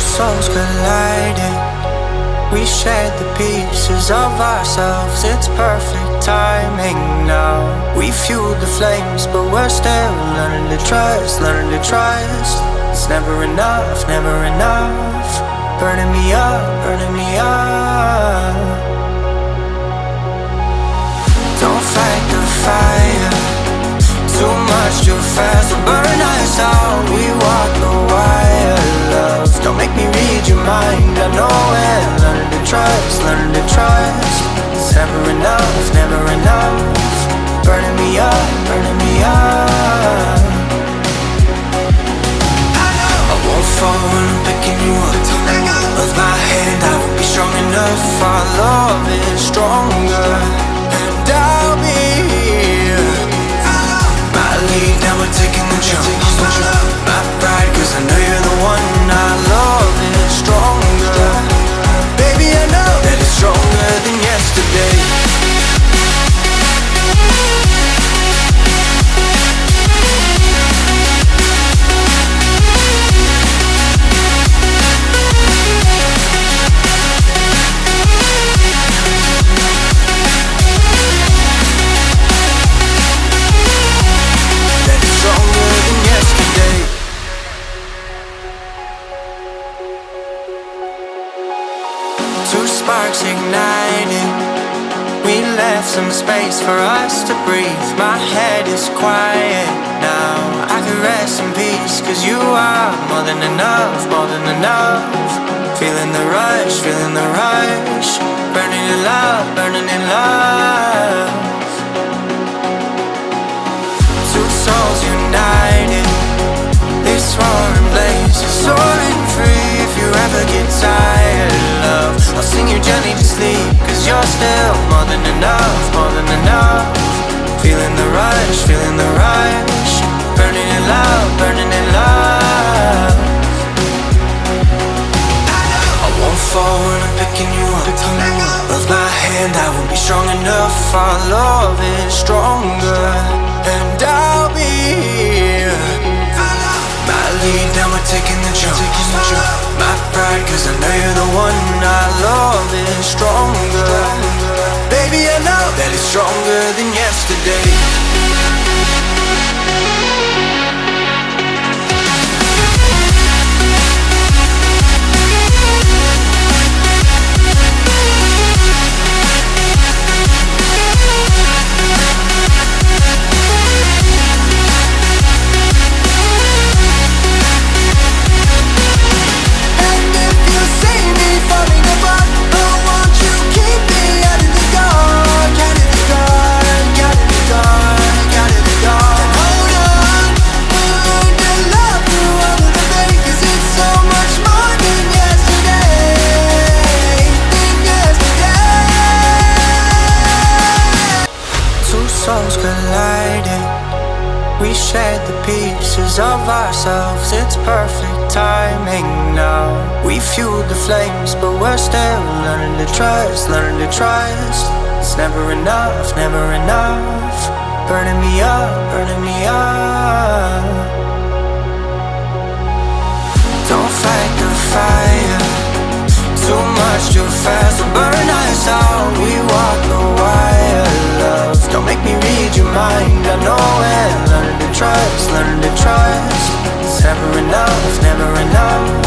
souls colliding. We shared the pieces of ourselves. It's perfect timing now. We fueled the flames, but we're still learning to trust, learning to trust. It's never enough, never enough. Burning me up, burning me up. Don't fight the fire, too much too fast will burn us out. We walk the wire, love. Don't make me read your mind, I know it. Learning to trust, learning to trust. It's never enough, never enough. Burning me up, burning me up. I won't fall when I'm picking you up. With my hand I won't be strong enough. Our love is stronger, and I'll be here. My lead, now we're taking the jump. My pride, cause I know you're the one. Our love is stronger. Baby, I know that it's stronger than yesterday. Two sparks ignited. We left some space for us to breathe. My head is quiet now. I can rest in peace, cause you are more than enough, more than enough. Feeling the rush, feeling the rush. Burning in love, burning in love. Two souls united. This roaring blaze is soaring free. If you ever get tired, love, I'll sing you gently to sleep, cause you're still more than enough, more than enough. Feeling the rush, feeling the rush. Burning in love, burning in love. I won't fall when I'm picking you up. With my hand I won't be strong enough. Our love is stronger, and I'll be here. My lead, now we're taking the jump. My pride, cause I know you're the one. Our love is stronger. Baby, I know that it's stronger than yesterday. Souls colliding. We shared the pieces of ourselves. It's perfect timing now. We fueled the flames, but we're still learning to trust, learning to trust. It's never enough, never enough. Burning me up, burning me up. Don't fight the fire, too much too fast will burn us out. We walk the wire, love. Don't make me read your mind, I know it. Learning to trust, learning to trust. It's never enough, never enough.